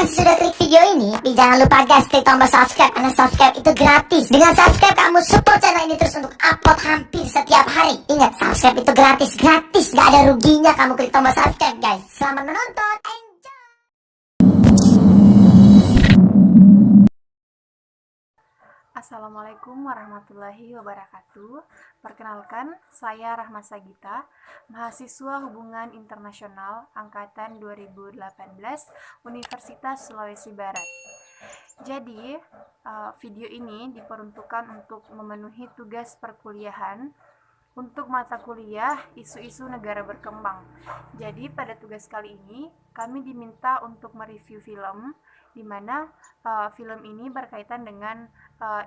kasih sudah klik video ini, tapi jangan lupa guys klik tombol subscribe karena subscribe itu gratis. Dengan subscribe kamu support channel ini terus untuk upload hampir setiap hari. Ingat, subscribe itu gratis, gak ada ruginya kamu klik tombol subscribe guys. Selamat menonton, enjoy. Assalamualaikum warahmatullahi wabarakatuh. Perkenalkan, saya Rahma Sagita, mahasiswa Hubungan Internasional Angkatan 2018 Universitas Sulawesi Barat. Jadi, video ini diperuntukkan untuk memenuhi tugas perkuliahan untuk mata kuliah isu-isu negara berkembang. Jadi, pada tugas kali ini, kami diminta untuk mereview film, di mana film ini berkaitan dengan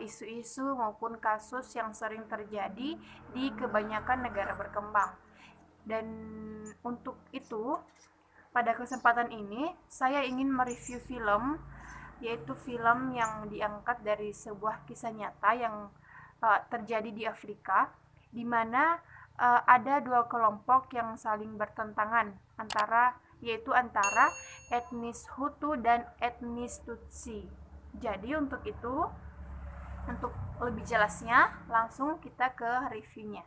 isu-isu maupun kasus yang sering terjadi di kebanyakan negara berkembang. Dan untuk itu, pada kesempatan ini, saya ingin mereview film, yaitu film yang diangkat dari sebuah kisah nyata yang terjadi di Afrika, di mana ada dua kelompok yang saling bertentangan yaitu antara etnis Hutu dan etnis Tutsi. Jadi untuk lebih jelasnya, langsung kita ke reviewnya.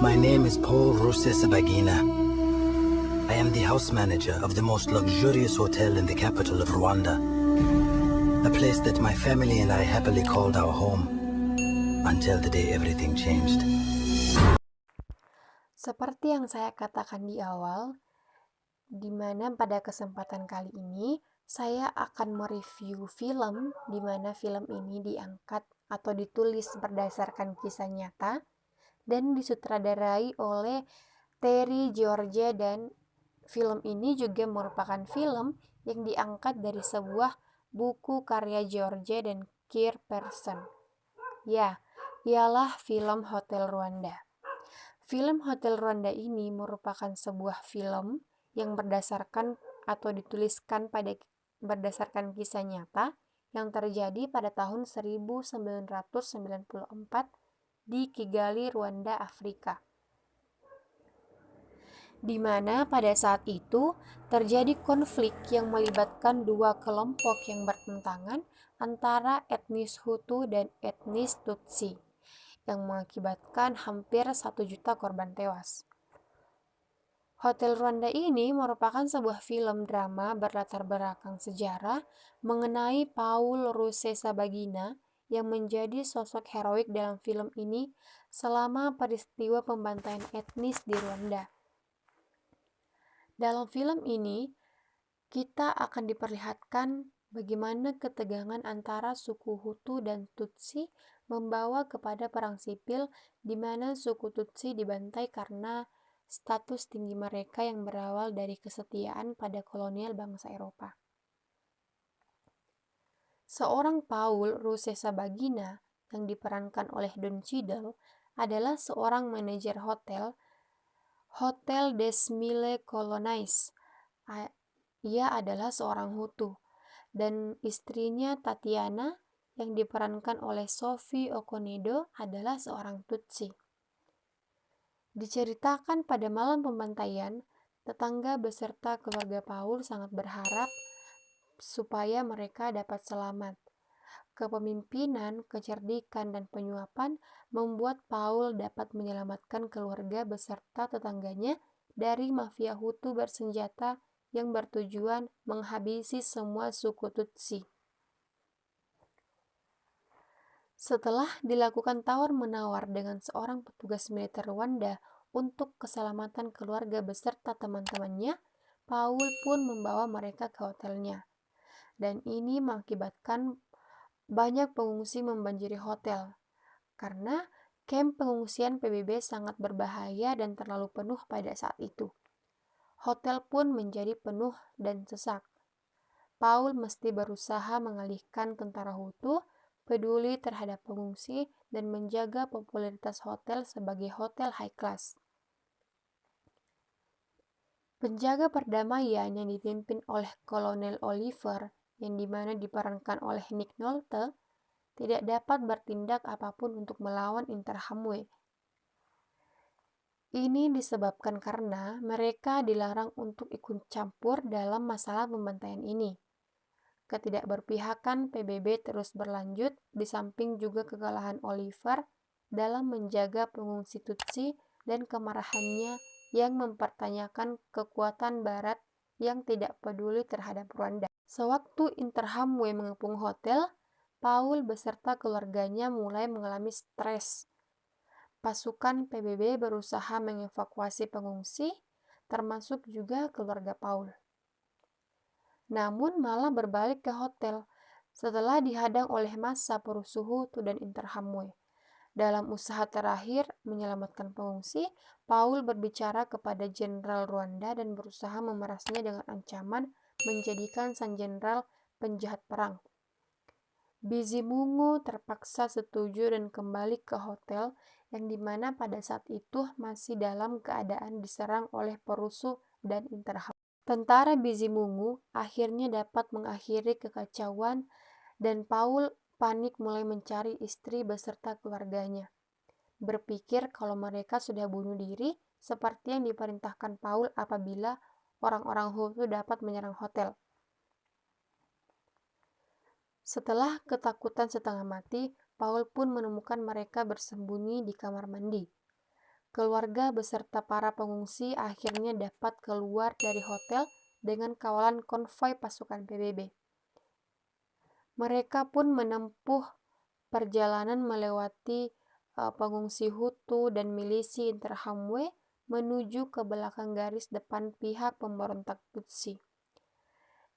My name is Paul Rusesabagina. I am the house manager of the most luxurious hotel in the capital of Rwanda. A place that my family and I happily called our home until the day everything changed. Seperti yang saya katakan di awal, di mana pada kesempatan kali ini saya akan mereview film di mana film ini diangkat atau ditulis berdasarkan kisah nyata dan disutradarai oleh Terry George, dan film ini juga merupakan film yang diangkat dari sebuah buku karya George dan Keir Person. Ya, ialah film Hotel Rwanda. Film Hotel Rwanda ini merupakan sebuah film yang berdasarkan atau dituliskan berdasarkan kisah nyata yang terjadi pada tahun 1994 di Kigali, Rwanda, Afrika. Di mana pada saat itu terjadi konflik yang melibatkan dua kelompok yang bertentangan antara etnis Hutu dan etnis Tutsi, yang mengakibatkan hampir 1 juta korban tewas. Hotel Rwanda ini merupakan sebuah film drama berlatar belakang sejarah mengenai Paul Rusesabagina yang menjadi sosok heroik dalam film ini selama peristiwa pembantaian etnis di Rwanda. Dalam film ini, kita akan diperlihatkan bagaimana ketegangan antara suku Hutu dan Tutsi membawa kepada perang sipil di mana suku Tutsi dibantai karena status tinggi mereka yang berawal dari kesetiaan pada kolonial bangsa Eropa. Seorang Paul Rusesabagina yang diperankan oleh Don Cheadle adalah seorang manajer Hotel des Mille Colonnes. Ia adalah seorang Hutu, dan istrinya Tatiana yang diperankan oleh Sophie Okonedo adalah seorang Tutsi. Diceritakan pada malam pembantaian, tetangga beserta keluarga Paul sangat berharap supaya mereka dapat selamat. Kepemimpinan, kecerdikan, dan penyuapan membuat Paul dapat menyelamatkan keluarga beserta tetangganya dari mafia Hutu bersenjata yang bertujuan menghabisi semua suku Tutsi. Setelah dilakukan tawar-menawar dengan seorang petugas militer Rwanda untuk keselamatan keluarga beserta teman-temannya, Paul pun membawa mereka ke hotelnya. Dan ini mengakibatkan banyak pengungsi membanjiri hotel, karena kamp pengungsian PBB sangat berbahaya dan terlalu penuh pada saat itu. Hotel pun menjadi penuh dan sesak. Paul mesti berusaha mengalihkan tentara Hutu peduli terhadap pengungsi dan menjaga popularitas hotel sebagai hotel high class. Penjaga perdamaian yang dipimpin oleh Kolonel Oliver, yang dimana diperankan oleh Nick Nolte, tidak dapat bertindak apapun untuk melawan Interahamwe. Ini disebabkan karena mereka dilarang untuk ikut campur dalam masalah pembantaian ini. Ketidakberpihakan PBB terus berlanjut, di samping juga kekalahan Oliver dalam menjaga pengungsi Tutsi dan kemarahannya yang mempertanyakan kekuatan Barat yang tidak peduli terhadap Rwanda. Sewaktu Interahamwe mengepung hotel, Paul beserta keluarganya mulai mengalami stres. Pasukan PBB berusaha mengevakuasi pengungsi, termasuk juga keluarga Paul. Namun malah berbalik ke hotel setelah dihadang oleh massa perusuh Hutu dan Interahamwe. Dalam usaha terakhir menyelamatkan pengungsi, Paul berbicara kepada Jenderal Rwanda dan berusaha memerasnya dengan ancaman menjadikan sang jenderal penjahat perang. Bizimungu terpaksa setuju dan kembali ke hotel yang dimana pada saat itu masih dalam keadaan diserang oleh perusuh dan Interahamwe. Tentara Bizimungu akhirnya dapat mengakhiri kekacauan dan Paul panik mulai mencari istri beserta keluarganya. Berpikir kalau mereka sudah bunuh diri seperti yang diperintahkan Paul apabila orang-orang Hutu dapat menyerang hotel. Setelah ketakutan setengah mati, Paul pun menemukan mereka bersembunyi di kamar mandi. Keluarga beserta para pengungsi akhirnya dapat keluar dari hotel dengan kawalan konvoi pasukan PBB. Mereka pun menempuh perjalanan melewati pengungsi Hutu dan milisi Interahamwe menuju ke belakang garis depan pihak pemberontak Tutsi.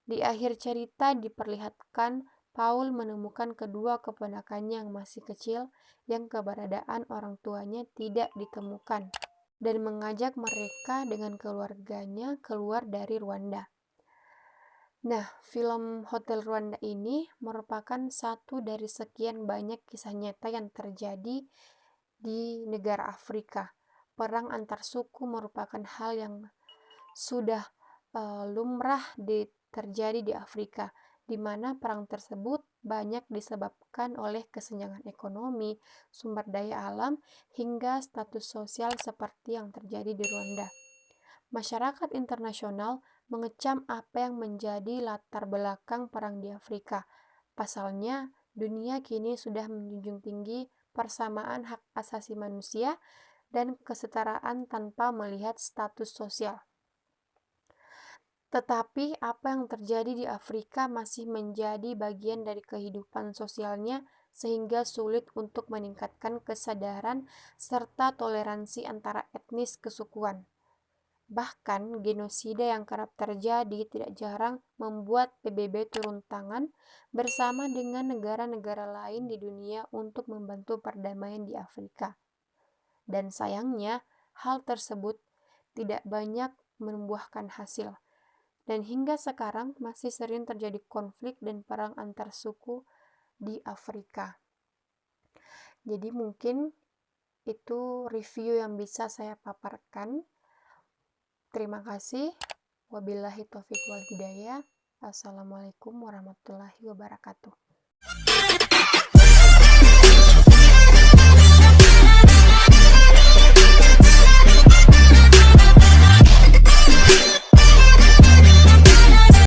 Di akhir cerita diperlihatkan Paul menemukan kedua keponakannya yang masih kecil yang keberadaan orang tuanya tidak ditemukan dan mengajak mereka dengan keluarganya keluar dari Rwanda. Nah, film Hotel Rwanda ini merupakan satu dari sekian banyak kisah nyata yang terjadi di negara Afrika. Perang antar suku merupakan hal yang sudah lumrah terjadi di Afrika, di mana perang tersebut banyak disebabkan oleh kesenjangan ekonomi, sumber daya alam, hingga status sosial seperti yang terjadi di Rwanda. Masyarakat internasional mengecam apa yang menjadi latar belakang perang di Afrika. Pasalnya, dunia kini sudah menjunjung tinggi persamaan hak asasi manusia dan kesetaraan tanpa melihat status sosial. Tetapi apa yang terjadi di Afrika masih menjadi bagian dari kehidupan sosialnya sehingga sulit untuk meningkatkan kesadaran serta toleransi antara etnis kesukuan. Bahkan genosida yang kerap terjadi tidak jarang membuat PBB turun tangan bersama dengan negara-negara lain di dunia untuk membantu perdamaian di Afrika. Dan sayangnya, hal tersebut tidak banyak membuahkan hasil. Dan hingga sekarang masih sering terjadi konflik dan perang antar suku di Afrika. Jadi mungkin itu review yang bisa saya paparkan. Terima kasih. Wabillahi taufiq wal hidayah. Assalamualaikum warahmatullahi wabarakatuh.